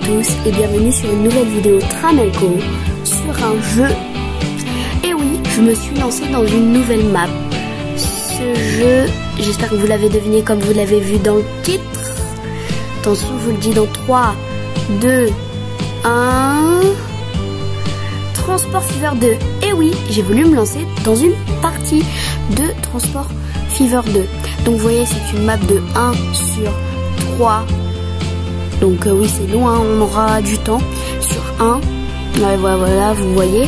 tous et bienvenue sur une nouvelle vidéo Tramelco sur un jeu. Et oui, je me suis lancée dans une nouvelle map. Ce jeu, j'espère que vous l'avez deviné comme vous l'avez vu dans le titre. Attention, je vous le dis dans 3, 2, 1... Transport Fever 2. Et oui, j'ai voulu me lancer dans une partie de Transport Fever 2. Donc vous voyez, c'est une map de 1 sur 3. Donc oui, c'est long, hein, on aura du temps sur 1. Ouais, voilà, vous voyez.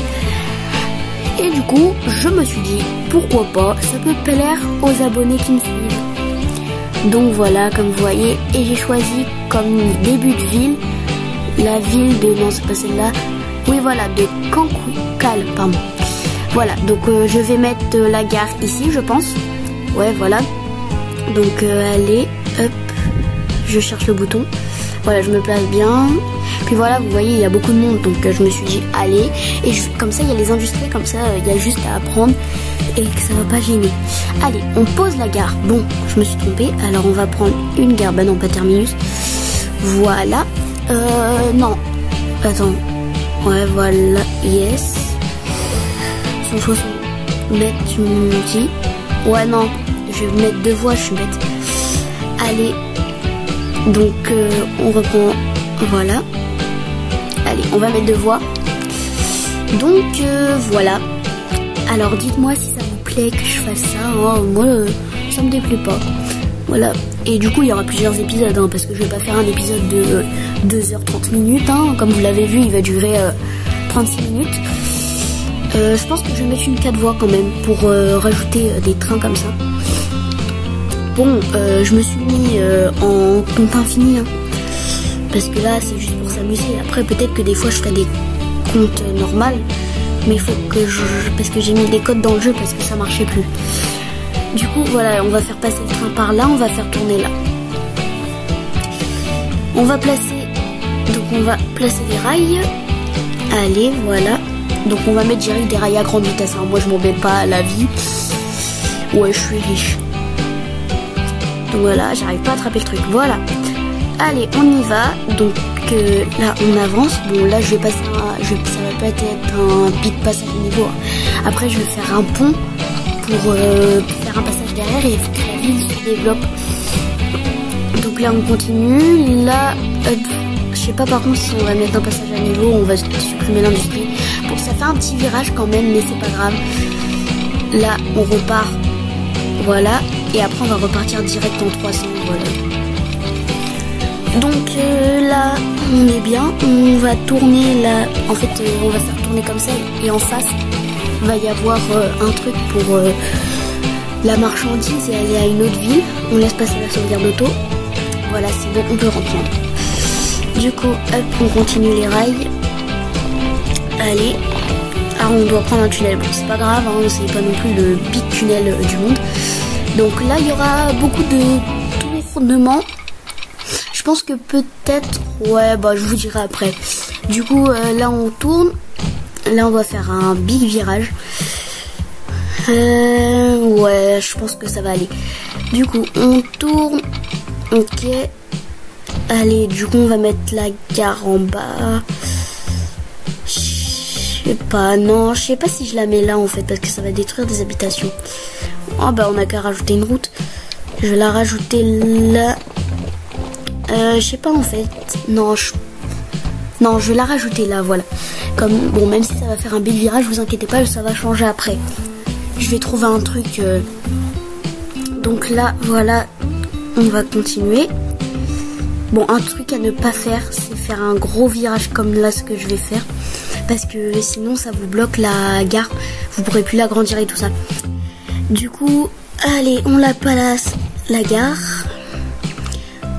Et du coup, je me suis dit, pourquoi pas, ça peut plaire aux abonnés qui me suivent. Donc voilà, comme vous voyez, et j'ai choisi comme début de ville, la ville de... Non, c'est pas celle-là. Oui, voilà, de Cancoucal, pardon. Voilà, donc je vais mettre la gare ici, je pense. Ouais, voilà. Donc allez, hop, je cherche le bouton. Voilà, je me place bien. Puis voilà, vous voyez, il y a beaucoup de monde, donc je me suis dit, allez. Et comme ça, il y a les industries, comme ça, il y a juste à apprendre et que ça va pas gêner. Allez, on pose la gare. Bon, je me suis trompée. Alors, on va prendre une gare. Bah non, pas terminus. Voilà. Non. Attends. Ouais, voilà. Yes. 160 mètres, tu me dis. Ouais, non. Je vais mettre 2 voies, je suis bête. Allez. Donc on reprend, voilà. Allez, on va mettre 2 voies. Donc voilà. Alors dites-moi si ça vous plaît que je fasse ça. Oh, moi ça me déplaît pas. Voilà. Et du coup il y aura plusieurs épisodes, hein, parce que je vais pas faire un épisode de 2h30 minutes, hein. Comme vous l'avez vu, il va durer 36 minutes. Je pense que je vais mettre une 4 voies quand même pour rajouter des trains comme ça. Bon, je me suis mis en compte infini, hein, parce que là c'est juste pour s'amuser. Après peut-être que des fois je ferai des comptes normales, mais il faut que parce que j'ai mis des codes dans le jeu parce que ça marchait plus. Du coup voilà, on va faire passer le train par là, on va faire tourner là. On va placer des rails. Allez, voilà. Donc on va mettre direct des rails à grande vitesse, hein. Moi je m'en mets pas à la vie. Ouais, je suis riche. Donc voilà, j'arrive pas à attraper le truc. Voilà. Allez, on y va. Donc là, on avance. Bon, là, je vais passer ça va pas être un big passage au niveau. Après, je vais faire un pont pour faire un passage derrière et que la ville se développe. Donc là, on continue. Là, je sais pas par contre si on va mettre un passage à niveau, on va supprimer l'industrie. Bon, ça fait un petit virage quand même, mais c'est pas grave. Là, on repart. Voilà. Et après on va repartir direct en 300, voilà. Donc là on est bien, on va tourner là, en fait on va faire tourner comme ça et en face il va y avoir un truc pour la marchandise et aller à une autre ville. On laisse passer la sauvegarde auto. Voilà, c'est bon, on peut reprendre. Du coup hop, on continue les rails. Allez. Ah, on doit prendre un tunnel, bon c'est pas grave, hein, c'est pas non plus le big tunnel du monde. Donc là, il y aura beaucoup de tournements. Je pense que peut-être... Ouais, bah je vous dirai après. Du coup, là, on tourne. Là, on va faire un big virage. Ouais, je pense que ça va aller. Du coup, on tourne. Ok. Allez, du coup, on va mettre la gare en bas. Je sais pas, non, je sais pas si je la mets là, en fait, parce que ça va détruire des habitations. Oh bah on a qu'à rajouter une route. Je vais la rajouter là. Je sais pas en fait. Non, je vais la rajouter là, voilà. Comme bon, même si ça va faire un bel virage, vous inquiétez pas, ça va changer après. Je vais trouver un truc. Donc là, voilà, on va continuer. Bon, un truc à ne pas faire, c'est faire un gros virage comme là, ce que je vais faire, parce que sinon ça vous bloque la gare. Vous pourrez plus l'agrandir et tout ça. Du coup, allez, on la place, la gare.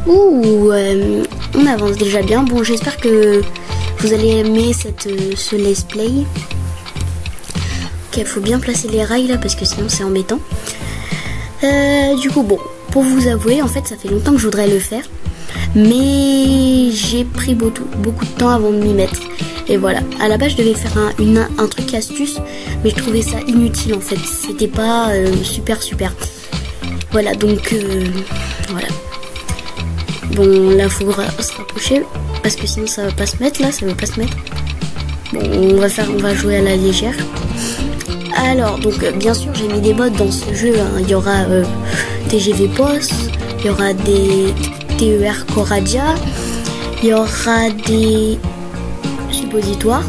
Ouh, on avance déjà bien. Bon, j'espère que vous allez aimer ce let's play. Ok, il faut bien placer les rails là, parce que sinon c'est embêtant. Du coup, bon, pour vous avouer, en fait, ça fait longtemps que je voudrais le faire. Mais j'ai pris beaucoup de temps avant de m'y mettre. Et voilà, à la base je devais faire un truc astuce, mais je trouvais ça inutile en fait, c'était pas super. Voilà, donc voilà. Bon, là faut se rapprocher. parce que sinon ça va pas se mettre là, ça veut pas se mettre. Bon, on va jouer à la légère. Alors, donc bien sûr j'ai mis des modes dans ce jeu, hein. Il y aura TGV Post, il y aura des TER Coradia, il y aura des suppositoires,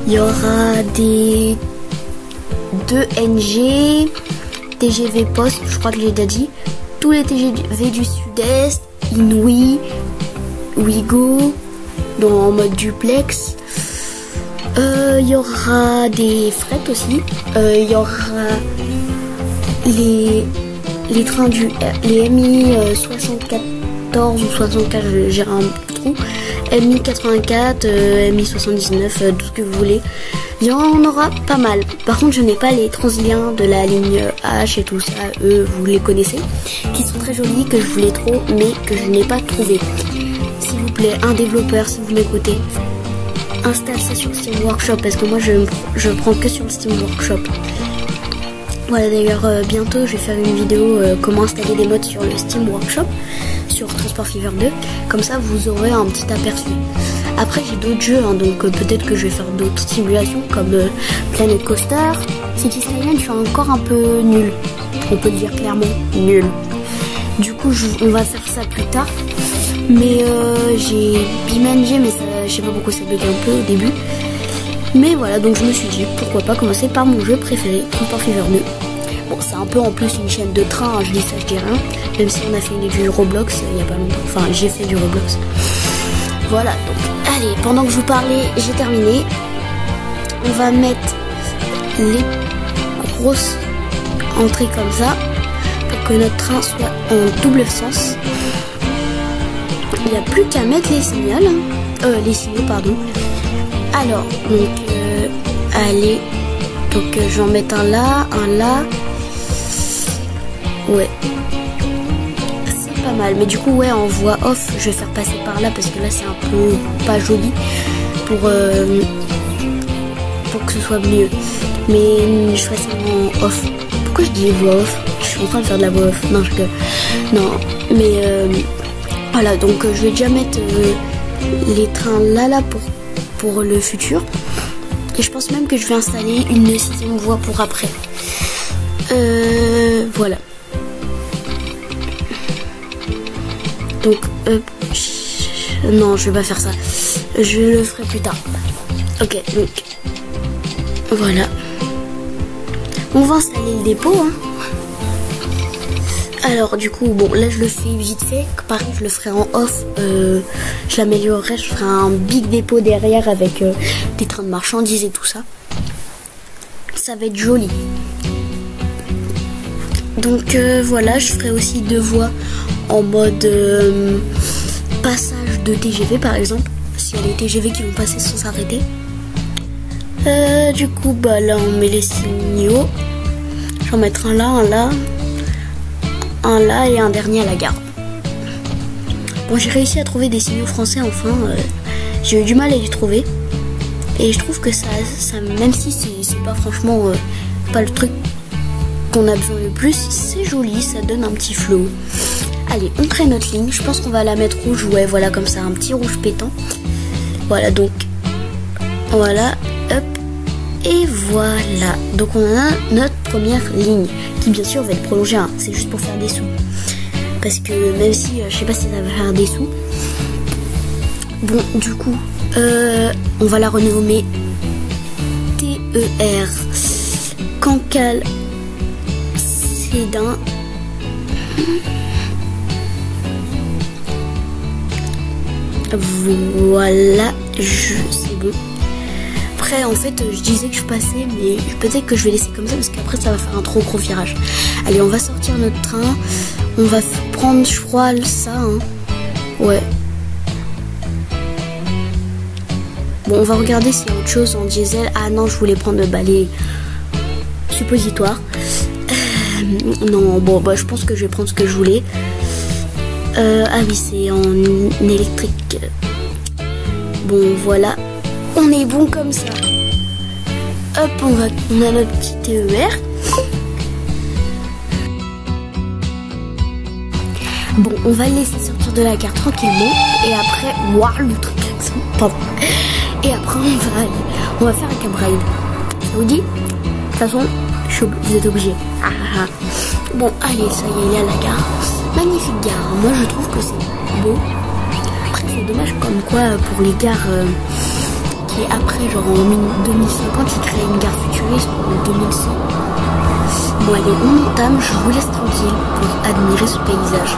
il y aura des 2NG, TGV Post, je crois que j'ai déjà dit, tous les TGV du Sud-Est, Inouï, Ouigo, en mode duplex. Il y aura des fret aussi. Il y aura les trains les MI 74 ou 64, j'ai un trou. MI 84, MI 79, tout ce que vous voulez. Il y en aura pas mal. Par contre, je n'ai pas les transiliens de la ligne H et tout ça. Eux, vous les connaissez. Qui sont très jolis, que je voulais trop, mais que je n'ai pas trouvé. S'il vous plaît, un développeur, si vous m'écoutez, installe ça sur Steam Workshop, parce que moi je prends que sur le Steam Workshop. Voilà, d'ailleurs bientôt je vais faire une vidéo comment installer des mods sur le Steam Workshop sur Transport Fever 2, comme ça vous aurez un petit aperçu. Après j'ai d'autres jeux, hein, donc peut-être que je vais faire d'autres simulations comme Planet Coaster. City Skyline, je suis encore un peu nul, on peut le dire clairement, nul. Du coup on va faire ça plus tard. Mais j'ai BeamNG, mais ça, je sais pas pourquoi ça bug un peu au début. Mais voilà, donc je me suis dit pourquoi pas commencer par mon jeu préféré, Transport Fever 2. Bon, c'est un peu en plus une chaîne de train, hein, je dis ça, je dis rien. Même si on a fait du Roblox il y a pas longtemps. Enfin, j'ai fait du Roblox. Voilà, donc allez, pendant que je vous parlais, j'ai terminé. On va mettre les grosses entrées comme ça pour que notre train soit en double sens. Il n'y a plus qu'à mettre les signaux, les signaux, pardon. Alors, donc, allez, donc je vais en mettre un là. Ouais, c'est pas mal. Mais du coup, ouais, en voix off, je vais faire passer par là parce que là, c'est un peu pas joli pour que ce soit mieux. Mais je ferai ça en off. Pourquoi je dis voix off? Je suis en train de faire de la voix off. Non, non, mais voilà, donc je vais déjà mettre les trains là pour le futur. Et je pense même que je vais installer une 6e voie pour après. Voilà. Donc, non, je vais pas faire ça. Je le ferai plus tard. Ok, donc, voilà. On va installer le dépôt, hein. Alors du coup, bon là je le fais vite fait, pareil je le ferai en off, je l'améliorerai, je ferai un big dépôt derrière avec des trains de marchandises et tout ça. Ça va être joli. Donc voilà, je ferai aussi 2 voies en mode passage de TGV par exemple, s'il y a des TGV qui vont passer sans s'arrêter. Du coup, bah là on met les signaux, je vais en mettre un là, un là et un dernier à la gare. Bon, j'ai réussi à trouver des signaux français enfin. J'ai eu du mal à les trouver. Et je trouve que ça même si c'est pas franchement pas le truc qu'on a besoin le plus, c'est joli, ça donne un petit flow. Allez, on crée notre ligne. Je pense qu'on va la mettre rouge. Ouais, voilà, comme ça, un petit rouge pétant. Voilà, donc voilà, hop. Et voilà, donc on a notre première ligne qui bien sûr va être prolongée, hein. C'est juste pour faire des sous. Parce que même si je sais pas si ça va faire des sous. Bon, du coup, on va la renommer TER Cancale Sédin. Voilà, c'est bon. Après, en fait, je disais que je passais, mais peut-être que je vais laisser comme ça parce qu'après ça va faire un trop gros virage. Allez, on va sortir notre train. On va prendre, je crois, ça. Hein. Ouais. Bon, on va regarder s'il y a autre chose en diesel. Ah non, je voulais prendre les suppositoires. Non, bon, bah, je pense que je vais prendre ce que je voulais. Ah oui, c'est en électrique. Bon, voilà. On est bon comme ça. Hop, on a notre petit TER. Bon, on va le laisser sortir de la gare tranquillement. Et après, waouh, le truc Pardon. Et après on va faire un cab ride. Ça vous dit? De toute façon, vous êtes obligés. Bon, allez, ça y est, il est à la gare. Magnifique gare. Moi, je trouve que c'est beau. Après, c'est dommage comme quoi pour les gares qui est après, genre en 2050, ils créent une gare futuriste en 2100. Bon, allez, on entame. Je vous laisse tranquille pour admirer ce paysage.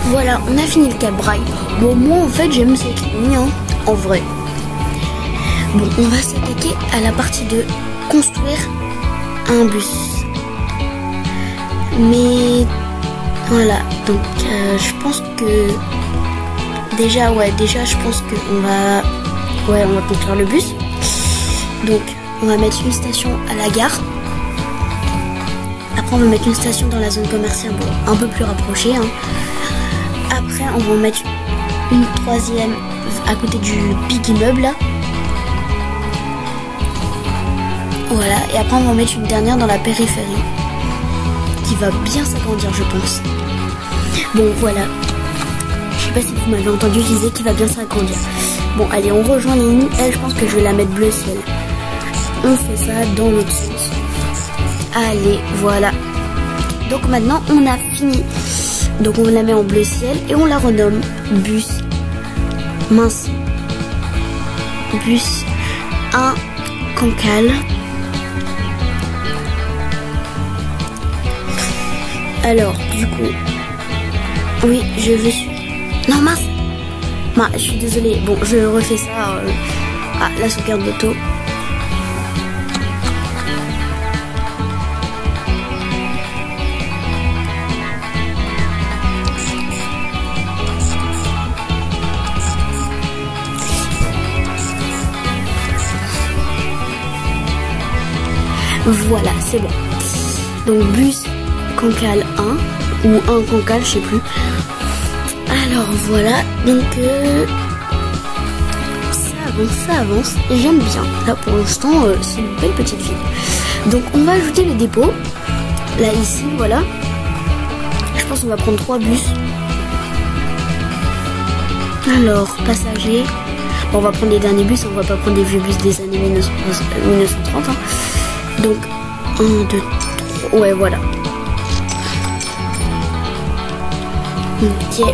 Voilà, on a fini le cab ride. Bon, moi en fait j'aime cette ligne, hein, en vrai. Bon, on va s'attaquer à la partie de construire un bus. Mais voilà, donc je pense que déjà je pense qu'on va construire le bus. Donc on va mettre une station à la gare. Après on va mettre une station dans la zone commerciale, bon, un peu plus rapprochée, hein. Après on va en mettre une troisième à côté du big immeuble là. Voilà, et après on va en mettre une dernière dans la périphérie qui va bien s'agrandir, je pense. Bon voilà, je sais pas si vous m'avez entendu, je disais qu'il va bien s'agrandir. Bon allez, on rejoint les lignes. Elle, je pense que je vais la mettre bleu ciel. On fait ça dans l'autre sens. Allez, voilà. Donc maintenant on a fini. Donc on la met en bleu ciel et on la renomme bus mince. Bus 1 Cancale. Alors du coup, oui je veux. Non mince. Bah, je suis désolée. Bon, je refais ça. La sauvegarde d'auto. Voilà, c'est bon. Donc bus Cancale 1 ou 1 Cancale, je sais plus. Alors voilà, donc ça avance et j'aime bien. Là pour l'instant c'est une belle petite ville. Donc on va ajouter le dépôt. Là ici, voilà. Je pense qu'on va prendre 3 bus. Alors, passagers. Bon, on va prendre les derniers bus, on va pas prendre des vieux bus des années 1930. Hein. Donc 1, 2, 3. Ouais voilà. Ok.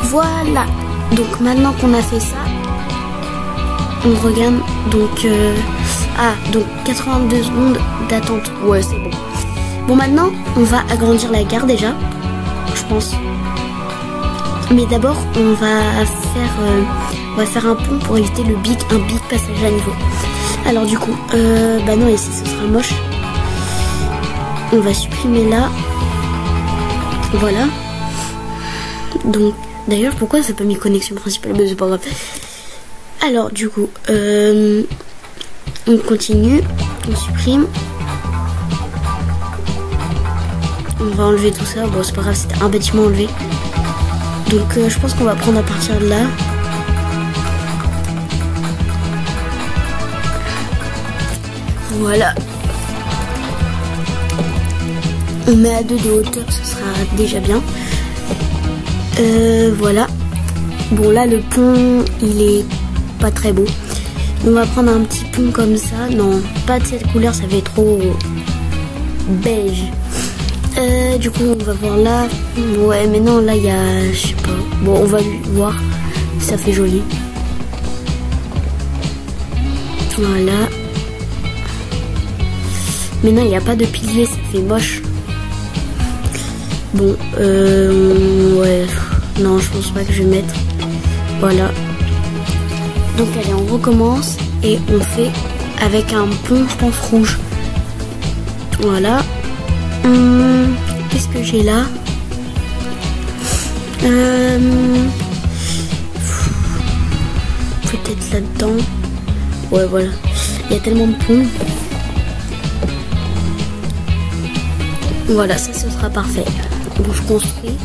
Voilà. Donc maintenant qu'on a fait ça, on regarde. Donc donc 82 secondes d'attente. Ouais c'est bon. Bon maintenant on va agrandir la gare déjà, je pense. Mais d'abord on va faire un pont pour éviter un big passage à niveau. Alors du coup, bah non ici ce sera moche. On va supprimer là. Voilà. Donc d'ailleurs pourquoi c'est pas mis connexion principale, mais c'est pas grave. Alors du coup, on continue, on supprime. On va enlever tout ça. Bon c'est pas grave, c'était un bâtiment enlevé. Donc je pense qu'on va prendre à partir de là. Voilà. On met à 2 de hauteur, ce sera déjà bien. Voilà. Bon là le pont il est pas très beau. On va prendre un petit pont comme ça. Non, pas de cette couleur, ça fait trop beige. Du coup on va voir là. Ouais mais non là il y a, je sais pas. Bon on va voir si ça fait joli. Voilà. Mais non il n'y a pas de pilier, ça fait moche. Bon ouais. Non je pense pas que je vais mettre. Voilà. Donc allez on recommence et on fait avec un pont je pense rouge. Voilà. Qu'est-ce que j'ai là? Peut-être là-dedans. Ouais voilà. Il y a tellement de ponts. Voilà, ça ce sera parfait. Bon je construis.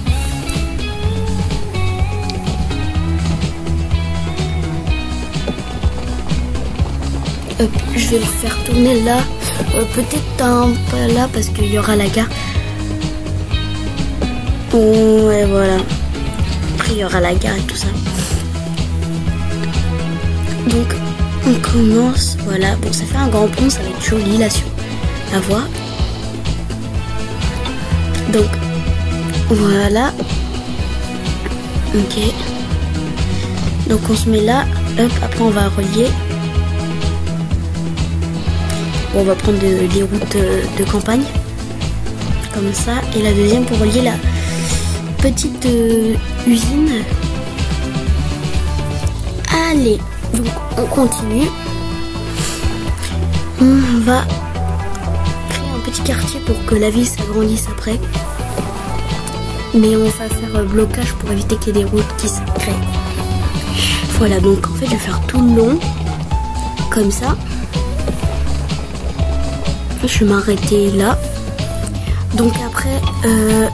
Je vais le faire tourner là. Peut-être un peu là parce qu'il y aura la gare. Ouais voilà. Après il y aura la gare et tout ça. Donc on commence. Voilà. Bon ça fait un grand pont, ça va être joli là sur la voie. Donc voilà. Ok. Donc on se met là. Hop, après on va relier. Bon, on va prendre des routes de campagne. Comme ça. Et la deuxième pour relier la petite usine. Allez. Donc on continue. On va créer un petit quartier pour que la ville s'agrandisse après. Mais on va faire blocage pour éviter qu'il y ait des routes qui se créent. Voilà, donc en fait je vais faire tout le long. Comme ça. Je vais m'arrêter là. Donc après,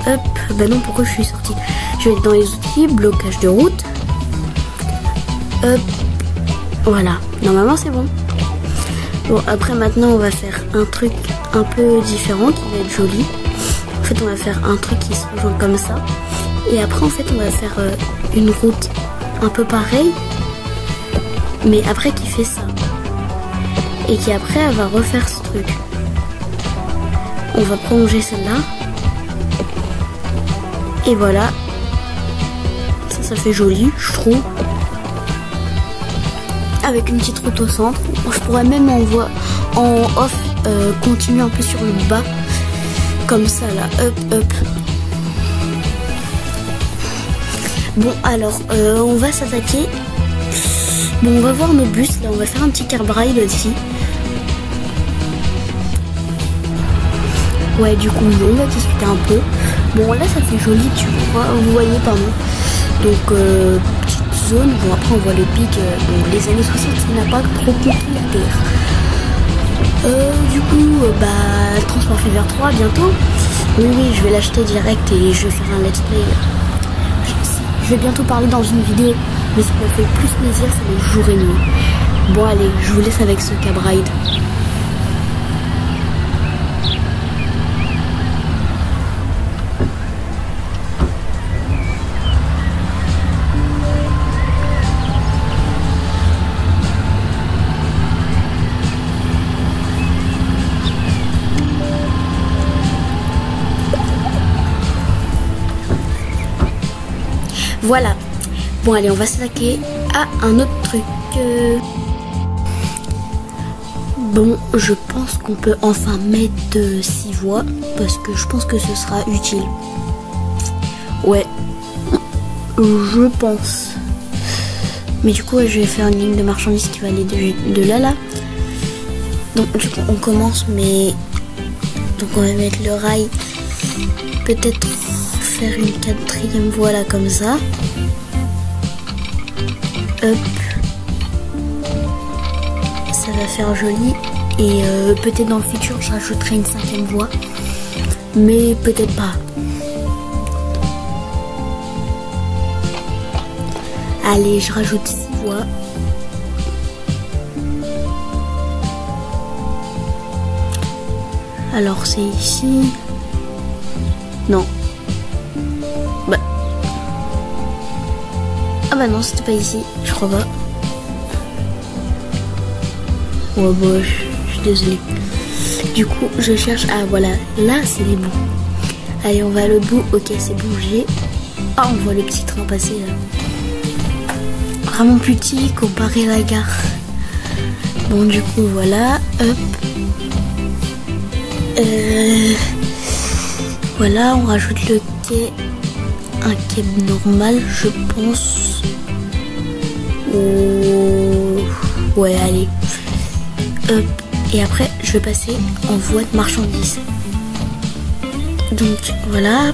hop, bah non, pourquoi je suis sortie? Je vais être dans les outils, blocage de route. Hop, voilà. Normalement c'est bon. Bon, après maintenant on va faire un truc un peu différent qui va être joli. En fait on va faire un truc qui se rejoint comme ça. Et après en fait on va faire une route un peu pareille. Mais après qui fait ça. Et qui après elle va refaire ce truc. On va prolonger celle-là. Et voilà. Ça fait joli, je trouve. Avec une petite route au centre. Je pourrais même en off continuer un peu sur le bas. Comme ça là. Hop, hop. Bon alors, on va s'attaquer. Bon, on va voir nos bus. Là, on va faire un petit car braille ici. Ouais, du coup, on va discuter un peu. Bon, là, ça fait joli, tu vois. Vous voyez, pardon. Donc, petite zone. Bon, après, on voit le pic. Bon, les années 60, ça n'a pas trop compris la terre. Du coup, Transport Fever 3, bientôt. Oui, je vais l'acheter direct et je vais faire un let's play. Je vais bientôt parler dans une vidéo. Mais ce qui m'a fait le plus plaisir, c'est le jour et nuit. Bon, allez, je vous laisse avec ce cab ride. Voilà. Bon allez, on va s'attaquer à un autre truc. Bon, je pense qu'on peut enfin mettre 6 voies. Parce que je pense que ce sera utile. Ouais. Je pense. Mais du coup, je vais faire une ligne de marchandises qui va aller de là. Donc du coup, on commence, mais... Donc on va mettre le rail. Peut-être faire une 4e voie là, comme ça. Hop. Ça va faire joli. Et peut-être dans le futur, je rajouterai une 5e voie. Mais peut-être pas. Allez, je rajoute 6 voies. Alors c'est ici. Non. Bah. Ah bah non, c'était pas ici, je crois pas. Ouais bah, je suis désolée. Du coup, je cherche. Ah voilà, là c'est les bouts. Allez, on va à l'autre bout. Ok, c'est bougé. Ah, on voit le petit train passer là. Vraiment plus petit comparé à la gare. Bon, du coup, voilà. Hop. Voilà, on rajoute le quai. Un quai normal, je pense. Oh. Ouais, allez. Hop. Et après, je vais passer en voie de marchandises. Donc, voilà.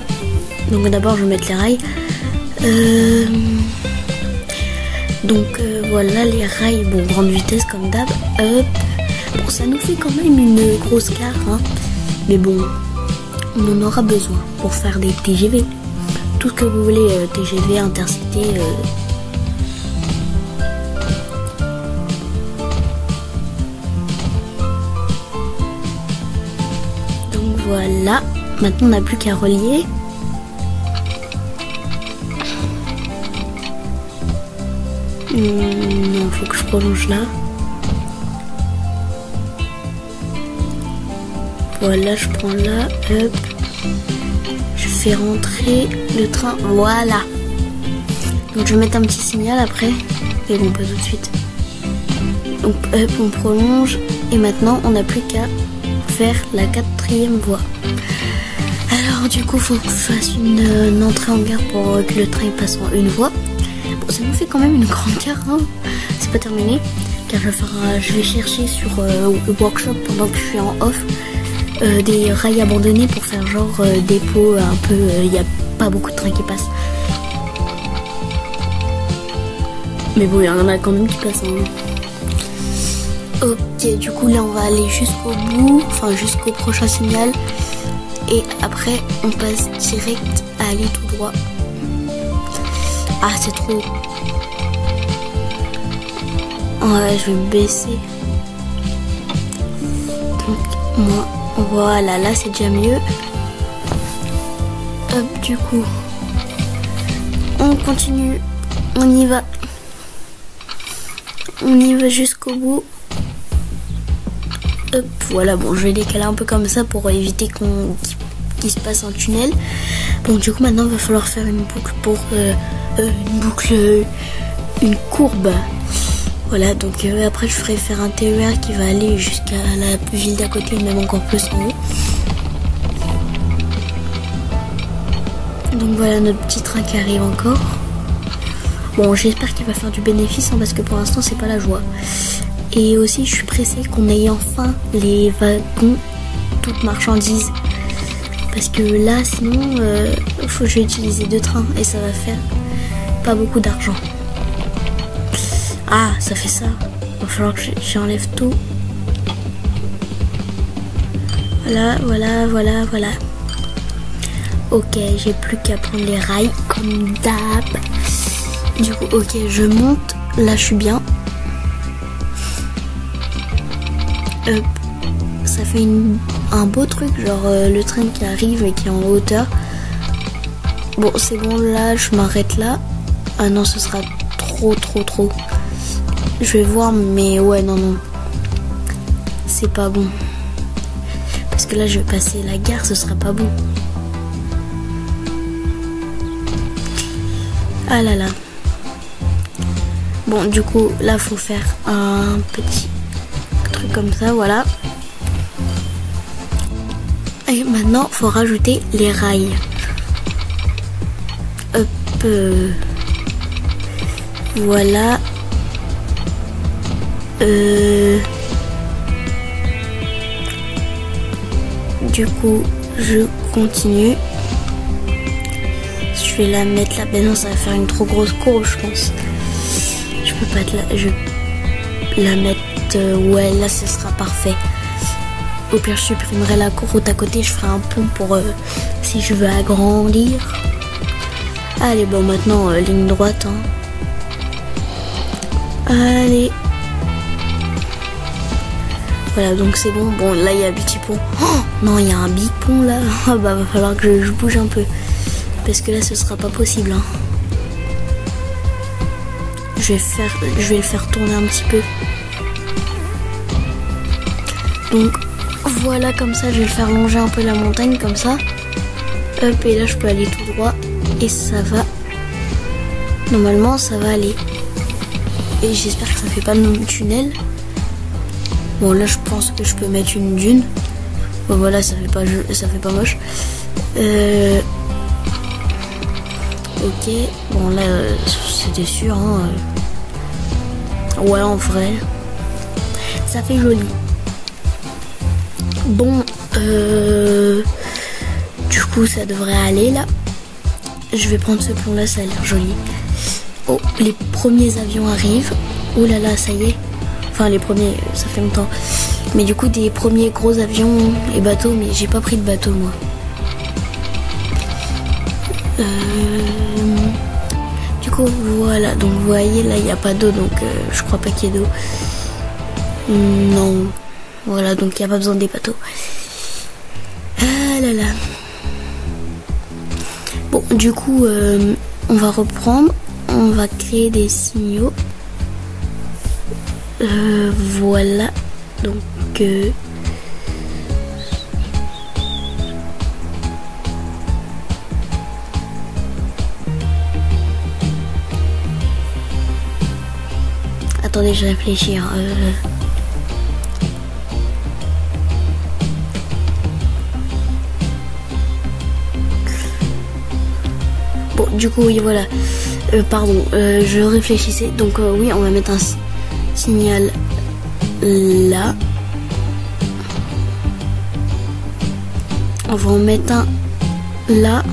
Donc, d'abord, je vais mettre les rails. Donc, voilà, les rails, bon, grande vitesse comme d'hab. Hop. Bon, ça nous fait quand même une grosse gare, hein. Mais bon, on en aura besoin pour faire des TGV. Tout ce que vous voulez, TGV, Intercité. Donc voilà, maintenant on n'a plus qu'à relier. Non, faut que je prolonge là. Voilà, je prends là, hop. Je fais rentrer le train, voilà. Donc je vais mettre un petit signal après, mais bon, pas tout de suite. Donc hop, on prolonge, et maintenant on n'a plus qu'à faire la 4e voie. Alors du coup, faut que je fasse une entrée en gare pour que le train passe en une voie. Bon, ça nous fait quand même une grande gare, hein. C'est pas terminé, car je vais chercher sur le workshop pendant que je suis en off. Des rails abandonnés pour faire genre dépôt un peu, il n'y a pas beaucoup de trains qui passent. Mais bon, il y en a quand même qui passent. Hein. Ok, du coup là on va aller jusqu'au bout, enfin jusqu'au prochain signal. Et après on passe direct à aller tout droit. Ah, c'est trop. Ouais, je vais baisser. Donc moi... Voilà, là c'est déjà mieux. Hop, du coup, on continue, on y va. On y va jusqu'au bout. Hop, voilà, bon, je vais décaler un peu comme ça pour éviter qu'il se passe un tunnel. Bon, du coup, maintenant, il va falloir faire une boucle pour... une courbe. Voilà, donc après je ferai faire un TER qui va aller jusqu'à la ville d'à côté, même encore plus en haut. Donc voilà notre petit train qui arrive encore. Bon, j'espère qu'il va faire du bénéfice, hein, parce que pour l'instant c'est pas la joie. Et aussi je suis pressée qu'on ait enfin les wagons toutes marchandises. Parce que là sinon faut que je vais utiliser 2 trains et ça va faire pas beaucoup d'argent. Ah, ça fait ça. Il va falloir que j'enlève tout. Voilà, voilà, voilà, voilà. Ok, j'ai plus qu'à prendre les rails comme d'hab. Du coup, ok, je monte. Là, je suis bien. Hop. Ça fait un beau truc, genre le train qui arrive et qui est en hauteur. Bon, c'est bon, là, je m'arrête là. Ah non, ce sera trop. Je vais voir, mais ouais, non. C'est pas bon. Parce que là, je vais passer la gare, ce sera pas bon. Ah là là. Bon, du coup, là, faut faire un petit truc comme ça, voilà. Et maintenant, faut rajouter les rails. Hop. Voilà. Du coup, je continue. Je vais la mettre là. Ben non, ça va faire une trop grosse courbe, je pense. Je peux pas je vais la mettre. Ouais, là, ce sera parfait. Au pire, je supprimerai la route à côté. Je ferai un pont pour si je veux agrandir. Allez, bon, maintenant, ligne droite. Hein. Allez. Voilà, donc c'est bon. Bon, là, il y a un petit pont. Oh Non, il y a un big pont là. Ah bah va falloir que je bouge un peu. Parce que là ce sera pas possible. Hein. Je vais le faire tourner un petit peu. Donc voilà, comme ça je vais le faire longer un peu la montagne comme ça. Hop, et là je peux aller tout droit. Et ça va. Normalement ça va aller. Et j'espère que ça fait pas de tunnel. Bon là je pense que je peux mettre une dune. Bon voilà, ça fait pas moche. Ok, bon là c'était sûr hein. Ouais, en vrai ça fait joli. Bon du coup ça devrait aller là. Je vais prendre ce pont là, ça a l'air joli. Oh, les premiers avions arrivent. Oh là là, ça y est. Enfin les premiers, ça fait longtemps. Mais du coup des premiers gros avions et bateaux. Mais j'ai pas pris de bateau moi. Du coup voilà. Donc vous voyez là il n'y a pas d'eau. Donc je crois pas qu'il y ait d'eau. Non. Voilà, donc il n'y a pas besoin des bateaux. Ah là là. Bon du coup on va reprendre. On va créer des signaux. Voilà. Donc attendez, je réfléchis. Bon, du coup, oui, voilà. Pardon, je réfléchissais. Donc, oui, on va mettre un signal là. On va en mettre un là.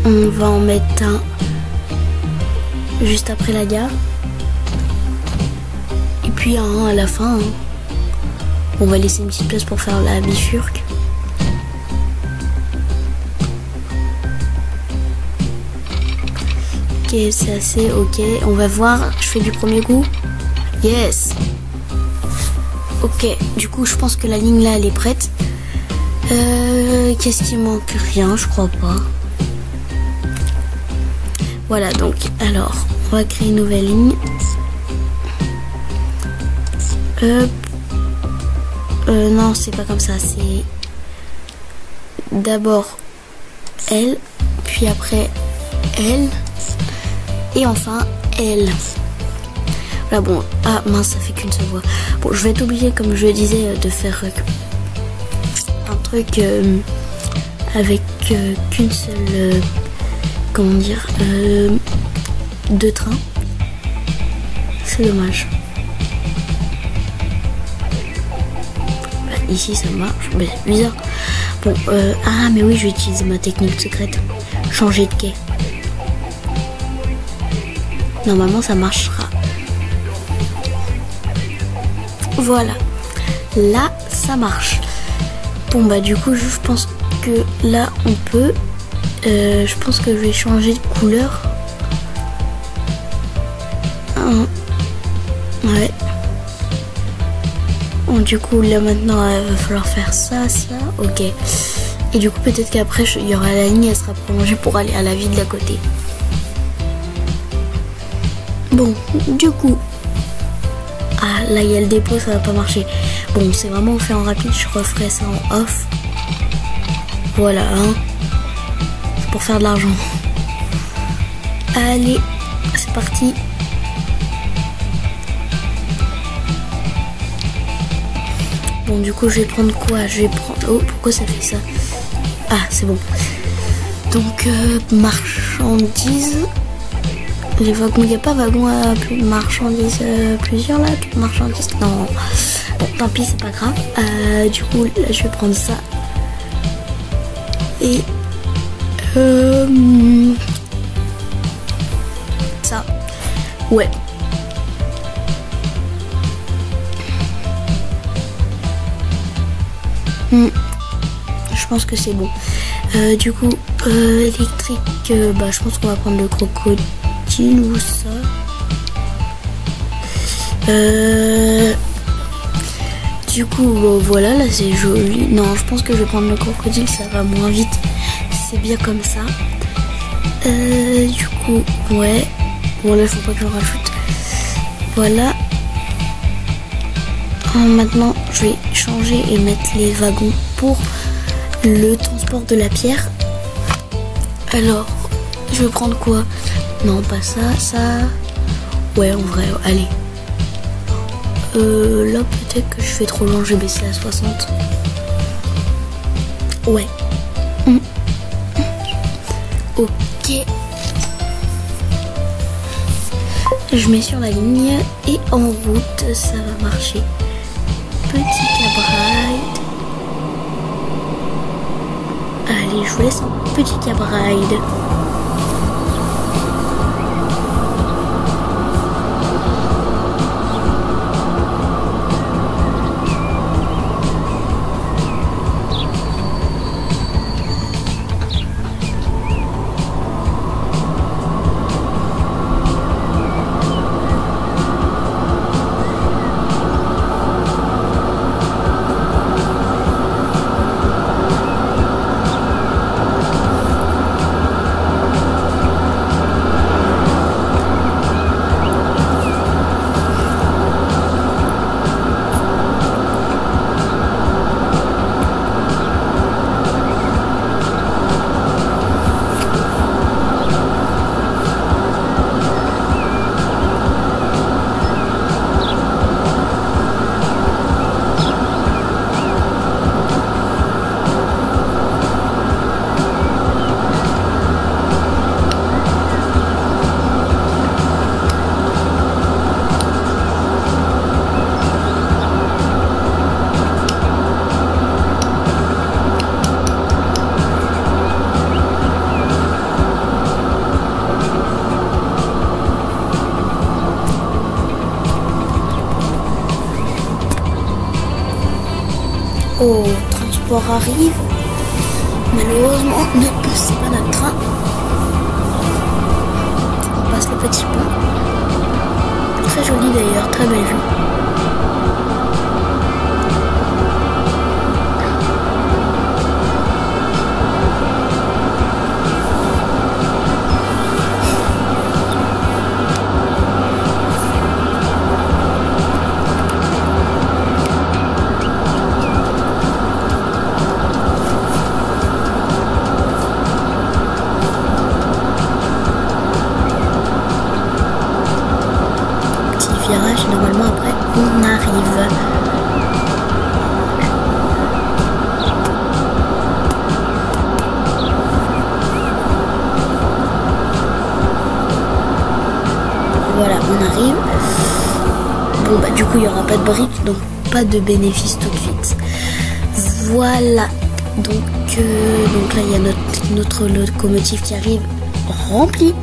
On va en mettre un juste après la gare. Et puis un à la fin. Hein. On va laisser une petite place pour faire la bifurque. Ok, c'est assez ok. On va voir. Je fais du premier coup. Yes. Ok, du coup je pense que la ligne là elle est prête. Qu'est-ce qui manque? Rien, je crois pas. Voilà, donc alors on va créer une nouvelle ligne. Non, c'est pas comme ça, c'est d'abord L, puis après L, et enfin L. Voilà, bon, ah mince, ça fait qu'une seule voix. Bon, je vais être obligée, comme je le disais, de faire un truc avec qu'une seule, comment dire, deux trains. C'est dommage. Ici ça marche, mais c'est bizarre. Bon, ah mais oui, je vais utiliser ma technique secrète. Changer de quai. Normalement ça marchera. Voilà. Là ça marche. Bon bah du coup je pense que là on peut. Je pense que je vais changer de couleur. Ouais. Bon, du coup là maintenant il va falloir faire ça, ok. Et du coup peut-être qu'après il y aura la ligne, elle sera prolongée pour aller à la ville d'à côté. Bon, du coup, ah là il y a le dépôt, ça va pas marcher. Bon, c'est vraiment fait en rapide, je referai ça en off. Voilà, hein. C'est pour faire de l'argent. Allez, c'est parti. Bon, du coup, je vais prendre quoi? Je vais prendre... Oh, pourquoi ça fait ça? Ah, c'est bon. Donc, marchandises. Les wagons, il n'y a pas wagon à marchandises plusieurs là? Marchandises? Non. Bon, tant pis, c'est pas grave. Du coup, là, je vais prendre ça. Et... ça. Ouais. Je pense que c'est bon. Du coup, électrique, bah, je pense qu'on va prendre le crocodile ou ça. Du coup, voilà, là c'est joli. Non, je pense que je vais prendre le crocodile, ça va moins vite. C'est bien comme ça. Du coup, ouais. Bon, là, il faut pas que je rajoute. Voilà. Maintenant, je vais changer et mettre les wagons pour le transport de la pierre. Alors, je vais prendre quoi? Non, pas ça, ça. Ouais, en vrai, allez. Là, peut-être que je fais trop loin, je vais baisser à 60. Ouais. Ok. Je mets sur la ligne et en route, ça va marcher. Petit cab-ride. Allez, je vous laisse un petit cab-ride. Oh, transport arrive. Malheureusement, c'est pas notre train. On passe le petit pont. Très joli d'ailleurs, très belle vue. Virage, normalement après on arrive. Voilà, on arrive. Bon bah du coup il n'y aura pas de briques, donc pas de bénéfice tout de suite. Voilà, donc là il y a notre locomotive qui arrive remplie,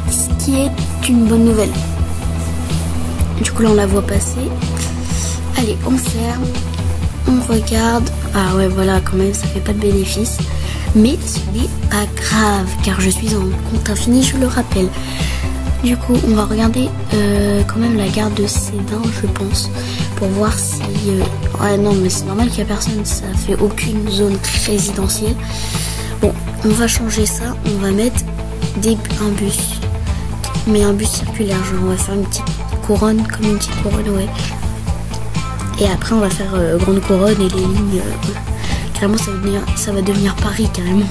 ce qui est une bonne nouvelle. Du coup là on la voit passer. Allez, on ferme, on regarde. Ah ouais, voilà, quand même ça fait pas de bénéfice, mais ce n'est pas grave car je suis en compte infini, je le rappelle. Du coup on va regarder quand même la gare de Sédin, je pense, pour voir si ouais non mais c'est normal qu'il n'y a personne, ça fait aucune zone résidentielle. Bon, on va changer ça, on va mettre un bus, mais un bus circulaire, genre on va faire une petite couronne, comme une petite couronne, ouais. Et après on va faire grande couronne et les lignes, carrément ça va devenir Paris carrément.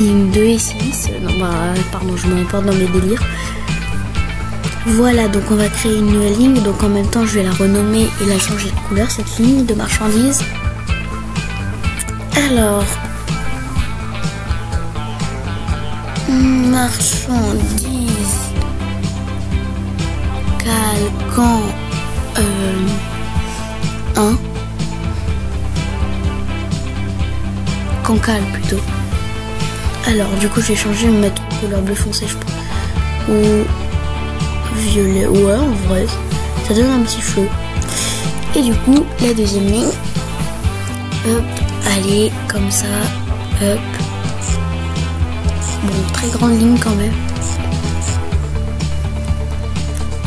Ligne 2 et 6, non bah pardon, je m'emporte dans mes délires. Voilà, donc on va créer une nouvelle ligne, donc en même temps je vais la renommer et la changer de couleur, cette ligne de marchandises. Alors, marchandises, calquant 1, cancale plutôt. Alors du coup je vais changer, me mettre couleur bleu foncé je pense, ou violet, ouais en vrai ça donne un petit flow. Et du coup la deuxième ligne, hop, allez comme ça, hop, bon très grande ligne quand même.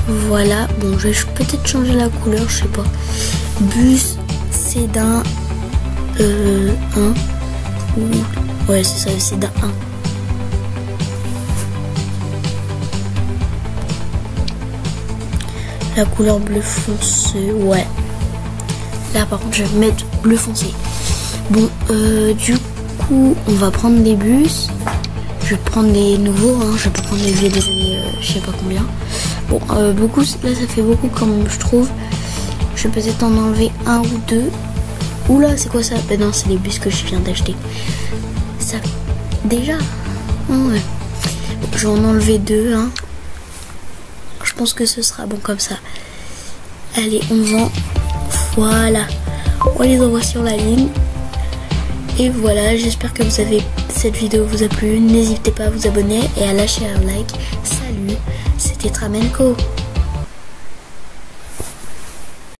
Voilà, bon je vais peut-être changer la couleur, je sais pas. Bus, Cédin 1. Ouais c'est ça, Cédin 1. La couleur bleu foncé, ouais. Là par contre je vais mettre bleu foncé. Bon, du coup on va prendre des bus. Je vais prendre des nouveaux, hein. Je vais pas prendre des vieux des années je sais pas combien. Bon, beaucoup, là ça fait beaucoup quand même je trouve. Je vais peut-être en enlever un ou deux. Oula, c'est quoi ça? Ben non, c'est les bus que je viens d'acheter. Ça, déjà ouais. Bon, je vais en enlever deux, hein. Je pense que ce sera bon comme ça. Allez, on vend. Voilà. On les envoie sur la ligne. Et voilà, j'espère que cette vidéo vous a plu. N'hésitez pas à vous abonner et à lâcher un like. Salut, c'était Tramenco.